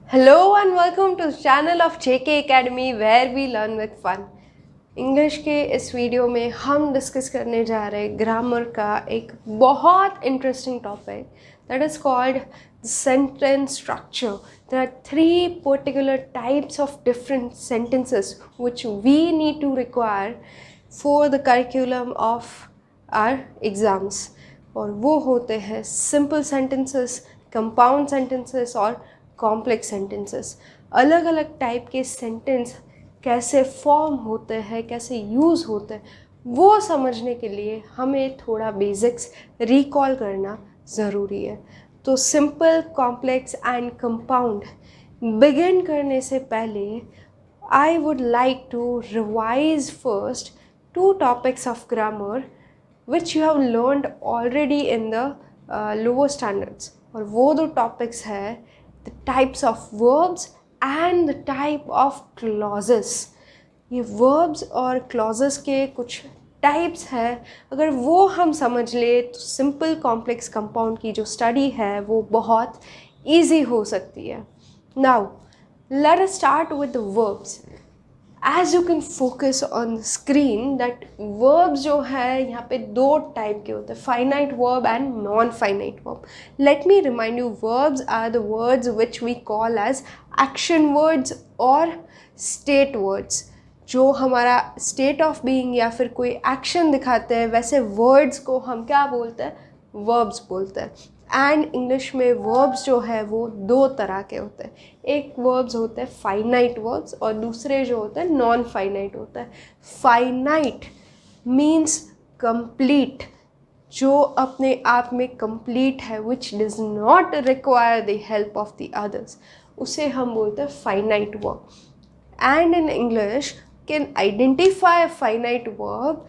Hello and welcome to the channel of JK Academy where we learn with fun. English के इस video में हम discuss करने जा रहे हैं ग्रामर का एक बहुत interesting topic that is called sentence structure. There are three particular types of different sentences which we need to require for the curriculum of our exams. और वो होते हैं simple sentences, compound sentences और complex sentences. अलग अलग type के sentence कैसे form होते हैं, कैसे यूज़ होते हैं, वो समझने के लिए हमें थोड़ा बेसिक्स रिकॉल करना ज़रूरी है. तो simple, complex and compound begin करने से पहले I would like to revise first two topics of grammar which you have learned already in the lower standards. और वो दो टॉपिक्स है the types of verbs and the type of clauses. ये verbs और clauses के कुछ types है. अगर वो हम समझ ले तो simple, complex, compound की जो study है वो बहुत easy हो सकती है. Now, let us start with the verbs. As you can focus on the screen that verbs जो है यहाँ पे दो टाइप के होते हैं, finite verb and non-finite verb. Let me remind you, verbs are the words which we call as action words or state words. जो हमारा state of being या फिर कोई action दिखाते हैं, वैसे words को हम क्या बोलते हैं? Verbs बोलते हैं. एंड इंग्लिश में वर्ब्स जो है वो दो तरह के होते हैं. एक वर्ब्स होते हैं फाइनाइट वर्ब्स और दूसरे जो होते हैं नॉन फाइनाइट होता है. फाइनाइट मीन्स कंप्लीट, जो अपने आप में कंप्लीट है, which does not require the help of the others, उसे हम बोलते हैं finite verb. And in English can identify a finite verb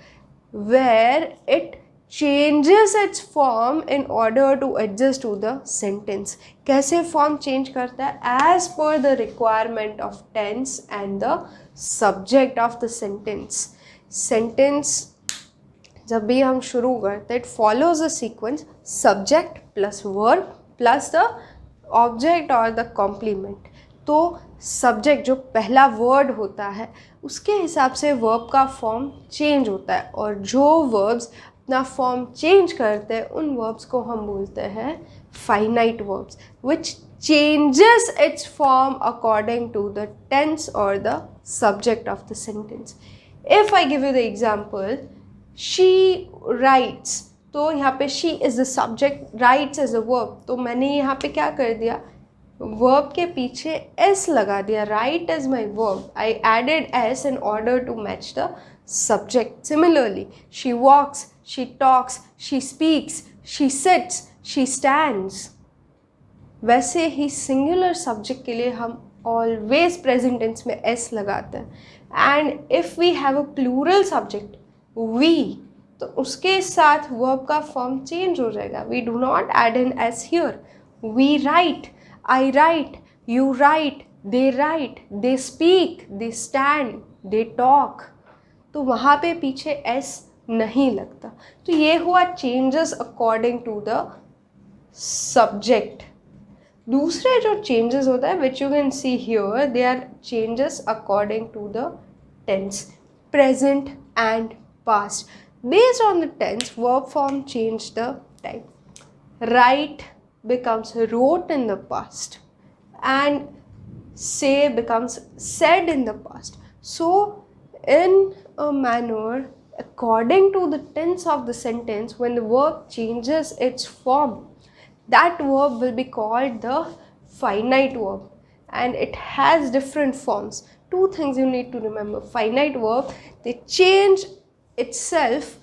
where it changes its form in order to adjust to the sentence. कैसे form change करता है? As per the requirement of tense and the subject of the sentence. Sentence जब भी हम शुरू करते हैं, it follows a sequence subject plus verb plus the object or the complement. तो subject जो पहला word होता है उसके हिसाब से verb का form change होता है, और जो verbs अपना फॉर्म चेंज करते हैं उन वर्ब्स को हम बोलते हैं finite verbs, which changes its form according to the tense और the subject of the sentence. If I give you the example, she writes, तो यहाँ पे she is the subject, writes is a verb, तो मैंने यहाँ पे क्या कर दिया? वर्ब के पीछे एस लगा दिया. Write is my verb, I added s in order to match the subject. Similarly, she walks, she talks, she speaks, she sits, she stands. वैसे ही सिंगुलर सब्जेक्ट के लिए हम ऑलवेज प्रेजेंट टेंस में s लगाते हैं. And if we have a plural subject we, तो उसके साथ वर्ब का फॉर्म चेंज हो जाएगा. We do not add an s here. We write, I write, you write, they write, they speak, they stand, they talk. तो वहाँ पे पीछे एस नहीं लगता. तो ये हुआ changes according to the subject. दूसरे जो चेंजेस होता है which you can see here, they are changes according to the tense, present and past. Based on the tense verb form change the type. Write becomes wrote in the past and say becomes said in the past. So in a manner, according to the tense of the sentence, when the verb changes its form, that verb will be called the finite verb, and it has different forms. Two things you need to remember: finite verb, they change itself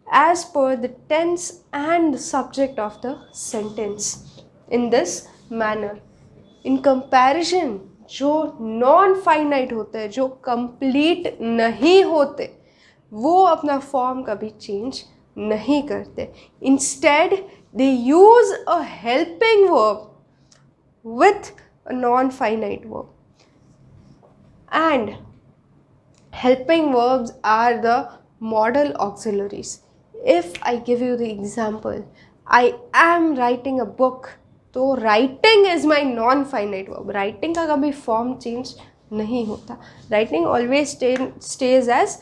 as per the tense and the subject of the sentence in this manner. In comparison, जो non finite होते हैं, जो complete नहीं होते, वो अपना form कभी change नहीं करते. Instead they use a helping verb with a non finite verb. And helping verbs are the modal auxiliaries. If I give you the example, I am writing a book, तो writing is my non finite verb. Writing का कभी form change नहीं होता. Writing always stays as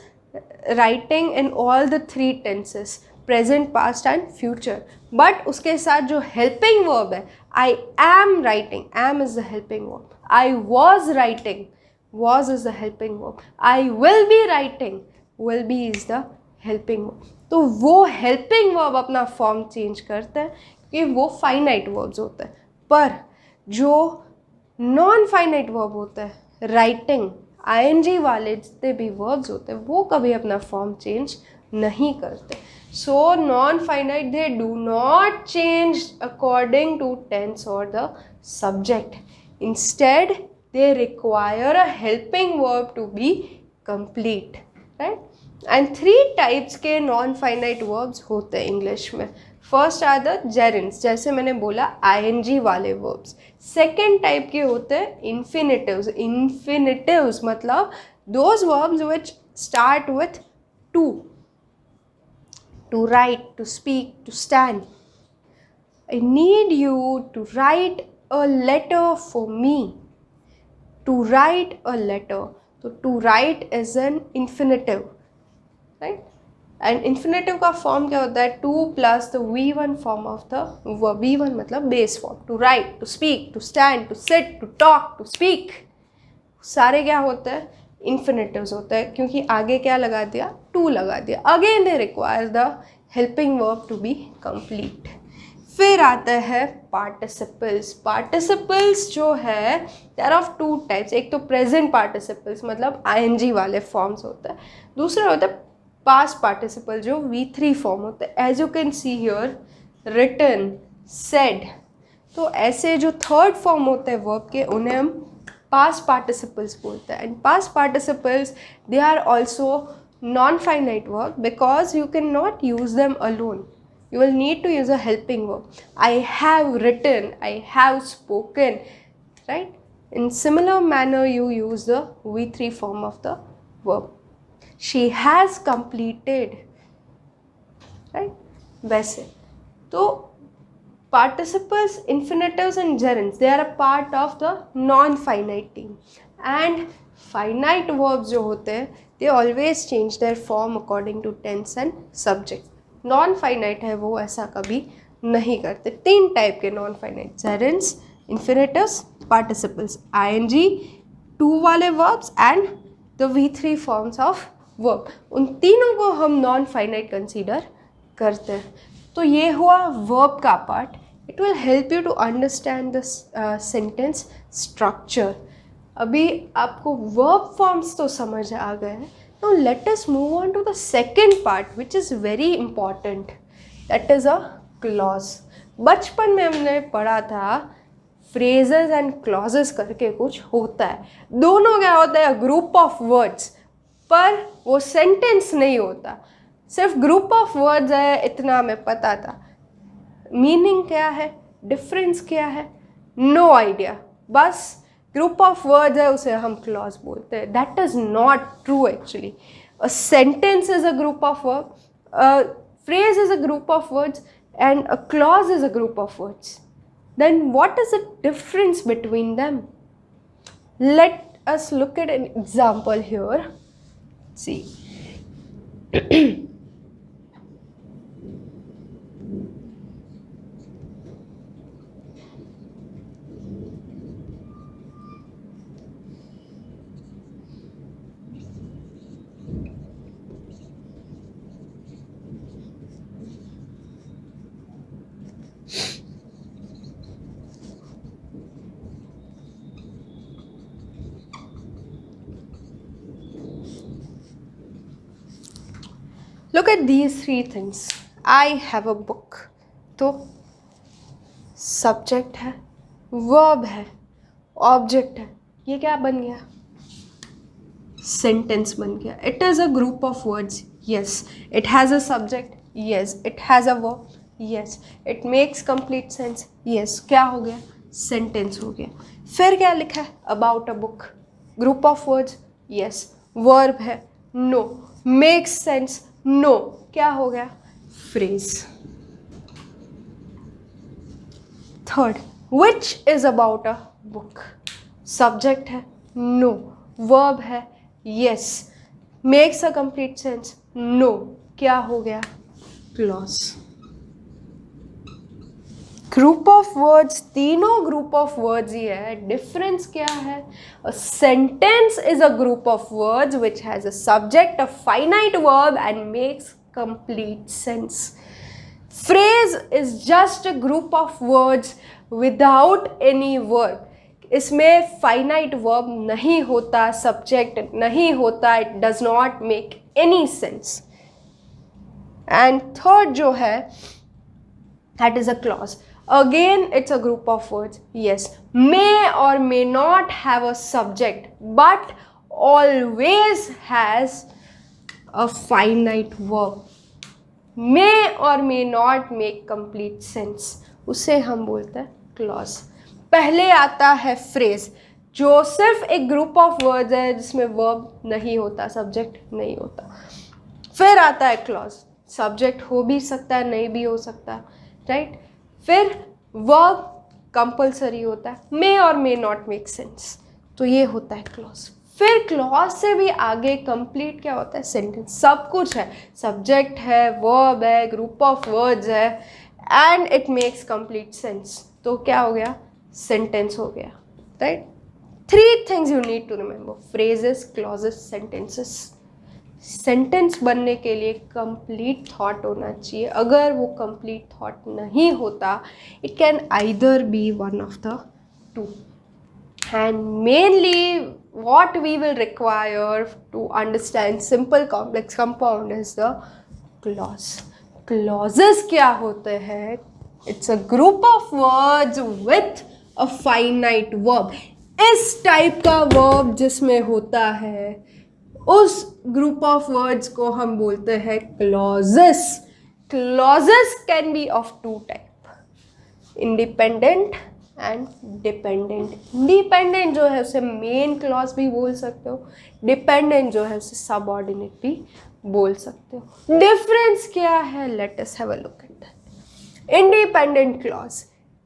writing in all the 3 tenses, present, past and future. But उसके साथ जो helping verb है, I am writing, am is the helping verb. I was writing, was is the helping verb. I will be writing, will be is the helping verb. तो वो helping verb अपना form change करते हैं क्योंकि वो finite verbs होते हैं. पर जो नॉन फाइनाइट वर्ब होते हैं, राइटिंग, ing वाले जितने भी वर्ब्स होते हैं, वो कभी अपना फॉर्म चेंज नहीं करते. So non finite they do not change according to tense और the subject. Instead they require a helping verb to be complete, right? And 3 types के non-finite verbs होते हैं इंग्लिश में. फर्स्ट आर द gerunds, जैसे मैंने बोला ing वाले verbs. Second type के होते हैं infinitives. Infinitives मतलब those verbs which start with to write, to speak, to stand. I need you to write a letter for me. To write a letter. So to write is an infinitive, right? And infinitive का form क्या होता है? To plus the V1 form of the verb. V1 मतलब base form. To write, to speak, to stand, to sit, to talk, to speak. सारे क्या होते हैं? Infinitives होते हैं क्योंकि आगे क्या लगा दिया? To लगा दिया. Again they require the helping verb to be complete. फिर आता है पार्टिसिपल्स. पार्टिसिपल्स जो है देयर ऑफ 2 टाइप्स. एक तो प्रेजेंट पार्टिसिपल्स मतलब ing वाले फॉर्म्स होता है. दूसरा होता है पास्ट पार्टिसिपल जो V3 फॉर्म होता है. As you can see here, written, said. तो ऐसे जो थर्ड फॉर्म होते हैं वर्ब के, उन्हें हम पास्ट पार्टिसिपल्स बोलते हैं. And past participles they are also non finite verb because you can not use them alone. You will need to use a helping verb. I have written, I have spoken, right? In similar manner, you use the V3 form of the verb. She has completed, right? वैसे तो participles, infinitives and gerunds, they are a part of the non-finite team. And finite verbs जो होते हैं, they always change their form according to tense and subject. Non finite है वो ऐसा कभी नहीं करते. 3 टाइप के नॉन फाइनाइट, जेरेंस, इन्फिनिटिव्स, पार्टिसिपल्स, ing, 2 वाले verbs and the V3 forms of verb. उन तीनों को हम नॉन फाइनाइट कंसीडर करते हैं. तो ये हुआ वर्ब का part. It will help you to understand the sentence structure. अभी आपको वर्ब फॉर्म्स तो समझ आ गए हैं. Now let us move on to the second part which is very important. That is a clause. बचपन में हमने पढ़ा था phrases and clauses करके कुछ होता है. दोनों क्या होता है? ग्रुप ऑफ वर्ड्स, पर वो सेंटेंस नहीं होता. सिर्फ ग्रुप ऑफ वर्ड्स है, इतना हमें पता था. मीनिंग क्या है, डिफरेंस क्या है, नो आइडिया. बस ग्रुप ऑफ वर्ड्स है, उसे हम क्लॉज बोलते हैं. That is not true actually. A sentence is a group of word, a phrase is a group of words and a clause is a group of words. Then what is the difference between them? Let us look at an example here. See Look at these 3 things. I have a book. तो subject है, verb है, object है. ये क्या बन गया? Sentence बन गया. It is a group of words. Yes. It has a subject. Yes. It has a verb. Yes. It makes complete sense. Yes. क्या हो गया? सेंटेंस हो गया. फिर क्या लिखा है? About a book. Group of words. Yes. Verb है. नो. Makes sense. नो. क्या हो गया? Phrase. Third, which is about a book. Subject है, no. Verb है, yes. Makes a complete sense, no. क्या हो गया? Clause. ग्रुप ऑफ वर्ड्स, तीनों ग्रुप ऑफ वर्ड्स ही है. डिफरेंस क्या है? अ sentence is a group of words which has a subject, a finite verb and makes complete sense. Phrase is just a group of words without any verb. इसमें finite verb नहीं होता, subject नहीं होता, it does not make any sense. And third जो है, that is a clause. Again, it's a group of words. Yes, may or may not have a subject, but always has a finite verb. May or may not make complete sense. उसे हम बोलते हैं clause. पहले आता है phrase, जो सिर्फ एक ग्रुप ऑफ वर्ड्स है जिसमें verb नहीं होता, सब्जेक्ट नहीं होता. फिर आता है clause, सब्जेक्ट हो भी सकता है, नहीं भी हो सकता, राइट. फिर वर्ब कंपल्सरी होता है, मे और मे नॉट मेक सेंस, तो ये होता है क्लॉज. फिर क्लॉज से भी आगे कंप्लीट क्या होता है? सेंटेंस. सब कुछ है, सब्जेक्ट है, वर्ब है, ग्रुप ऑफ वर्ड्स है, and it makes complete sense. तो क्या हो गया? सेंटेंस हो गया, right. 3 things you need to remember: phrases, clauses, sentences. Sentence बनने के लिए कंप्लीट थॉट होना चाहिए. अगर वो कंप्लीट थॉट नहीं होता, it can either be one of the two. And mainly what we will require to understand simple complex compound is the clause. Clauses क्या होते हैं? It's a group of words with a finite verb. इस type का verb जिसमें होता है, उस group of words को हम बोलते हैं clauses. Clauses can be of 2 type: independent and dependent. Independent जो है उसे मेन क्लॉज भी बोल सकते हो, डिपेंडेंट जो है उसे सबऑर्डिनेट भी बोल सकते हो. डिफरेंस क्या है? Let us have a look at that. Independent clause,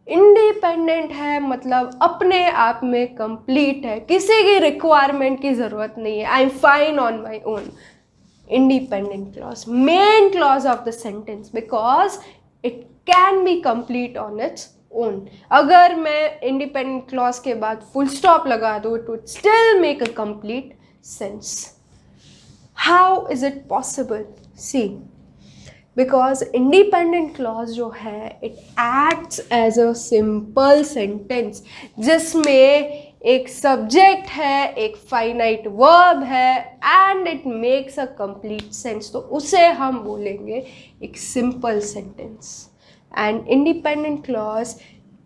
independent है मतलब अपने आप में कंप्लीट है, किसी की रिक्वायरमेंट की ज़रूरत नहीं है. I am fine on my own. Independent clause, main clause of the sentence, because it can be complete on its own. अगर मैं इंडिपेंडेंट क्लॉज के बाद फुल स्टॉप लगा दूँ, it would still make a complete sense. How is it possible? See, because independent clause जो है it acts as a simple sentence जिसमें एक सब्जेक्ट है, एक फाइनाइट वर्ब है, and it makes a complete sense. तो उसे हम बोलेंगे एक simple sentence. And independent clause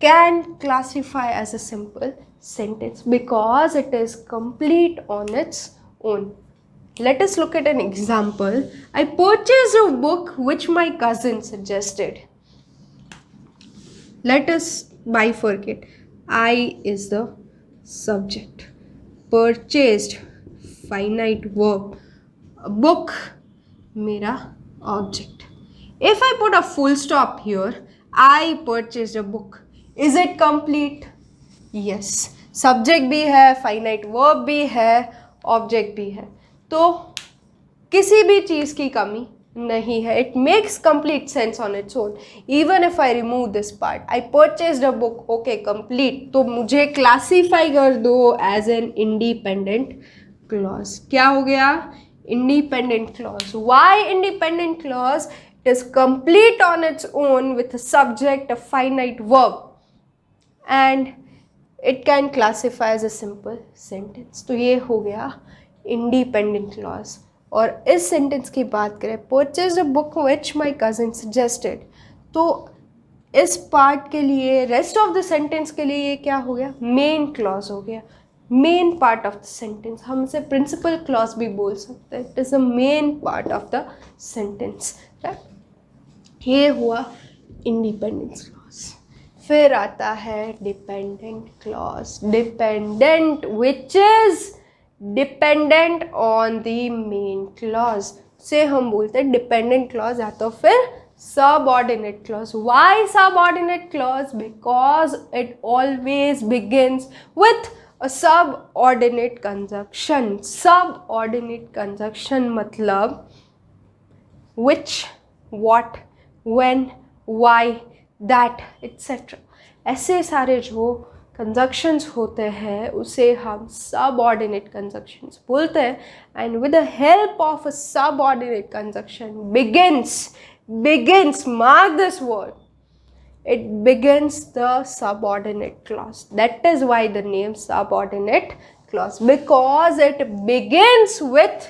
can classify as a simple sentence because it is complete on its own. Let us look at an example. I purchased a book which my cousin suggested. Let us bifurcate. I is the subject. Purchased, finite verb. A book, mera object. If I put a full stop here, I purchased a book. Is it complete? Yes. Subject भी है, finite verb भी है, object भी है. तो किसी भी चीज़ की कमी नहीं है. It makes complete sense on its own. Even if I remove this part, I purchased a book, okay complete, तो मुझे क्लासीफाई कर दो एज एन इंडिपेंडेंट क्लॉज. क्या हो गया? Independent clause. Why independent clause? It is complete on its own with a subject, a finite verb, and it can classify as a simple sentence. तो ये हो गया इंडिपेंडेंट क्लॉज. और इस sentence की बात करें, purchased a book which my cousin suggested, तो इस पार्ट के लिए, रेस्ट ऑफ द सेंटेंस के लिए ये क्या हो गया? मेन क्लॉज हो गया. Main part of the sentence. हम इसे प्रिंसिपल क्लॉज भी बोल सकते हैं. It is a main part of the sentence, right. ये हुआ इंडिपेंडेंट क्लॉज. फिर आता है dependent clause. Dependent which is dependent on the main clause से हम बोलते हैं डिपेंडेंट क्लॉज, या तो फिर subordinate clause. Why subordinate clause? Because it always begins with a subordinate conjunction. Subordinate conjunction मतलब which, what, when, why, that, etc. ऐसे सारे जो कंजक्शंस होते हैं उसे हम सबऑर्डिनेट कंजक्शंस बोलते हैं. And with the help of a subordinate conjunction begins, mark this word, it begins the subordinate clause. That is why the name subordinate clause, because it begins with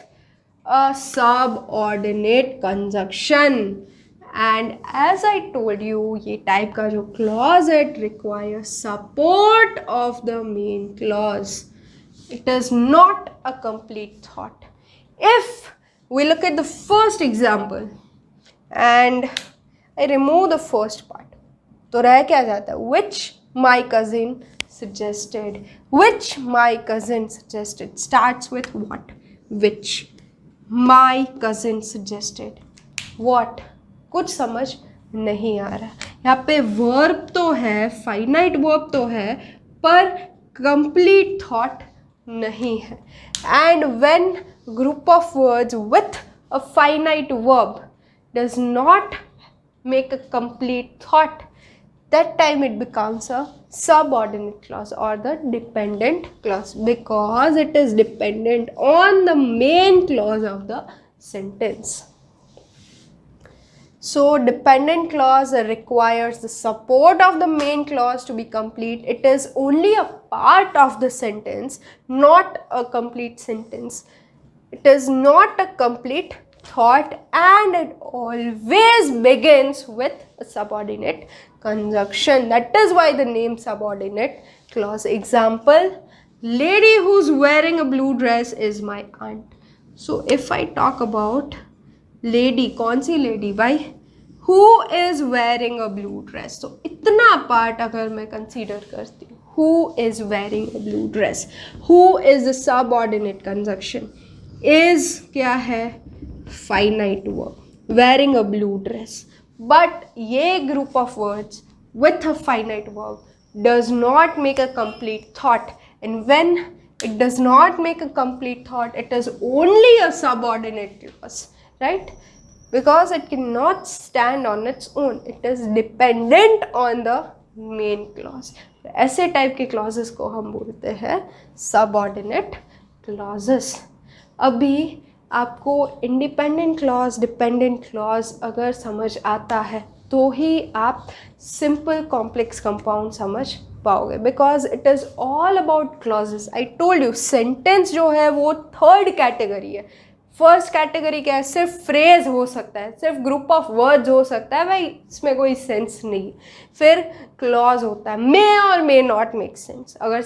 a subordinate conjunction. And as I told you, ये type का जो clause it requires support of the main clause. It is not a complete thought. If we look at the first example and I remove the first part, तो रह क्या जाता है? Which my cousin suggested. Which my cousin suggested starts with what? Which my cousin suggested. What? कुछ समझ नहीं आ रहा. यहाँ पे वर्ब तो है, फाइनाइट वर्ब तो है, पर कंप्लीट थॉट नहीं है. And when group of words with a finite verb does not make a complete thought, that time it becomes a subordinate clause or the dependent clause, because it is dependent on the main clause of the sentence. So dependent clause requires the support of the main clause to be complete. It is only a part of the sentence, not a complete sentence. It is not a complete thought, and it always begins with a subordinate conjunction. That is why the name subordinate clause. Example, lady who's wearing a blue dress is my aunt. So if I talk about lady, कौन सी lady भाई? Who is wearing a blue dress? तो इतना part अगर मैं consider करती हूँ, who is wearing a blue dress? Who is the subordinate conjunction? Is क्या है? Finite verb, wearing a blue dress. But ये group of words with a finite verb does not make a complete thought, and when it does not make a complete thought, it is only a subordinate clause, right? Because it cannot stand on its own, it is dependent on the main clause. ऐसे type के clauses को हम बोलते हैं subordinate clauses. अभी आपको independent clause, dependent clause अगर समझ आता है तो ही आप सिंपल कॉम्प्लेक्स कंपाउंड समझ पाओगे, because it is all about clauses. I told you sentence जो है वो थर्ड कैटेगरी है. फर्स्ट कैटेगरी क्या है? सिर्फ फ्रेज हो सकता है, सिर्फ ग्रुप ऑफ वर्ड्स हो सकता है, भाई इसमें कोई सेंस नहीं. फिर क्लॉज होता है, मे और मे नॉट मेक सेंस. अगर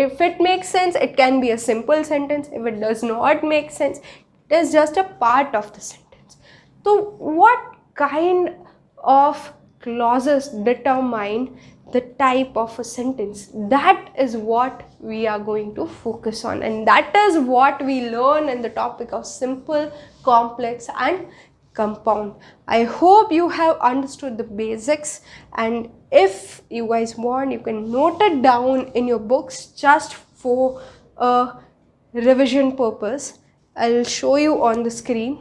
if it makes sense it can be a simple sentence, if it does not make sense it is just a part of the sentence. So what kind of clauses determine the type of a sentence? That is what we are going to focus on, and that is what we learn in the topic of simple, complex and compound. I hope you have understood the basics, and if you guys want, you can note it down in your books just for a revision purpose. I'll show you on the screen.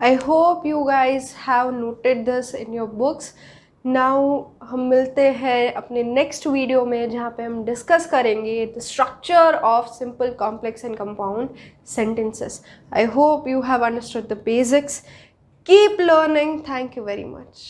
I hope you guys have noted this in your books. Now हम मिलते हैं अपने next video में जहाँ पे हम discuss करेंगे the structure of simple, complex and compound sentences. I hope you have understood the basics. Keep learning. Thank you very much.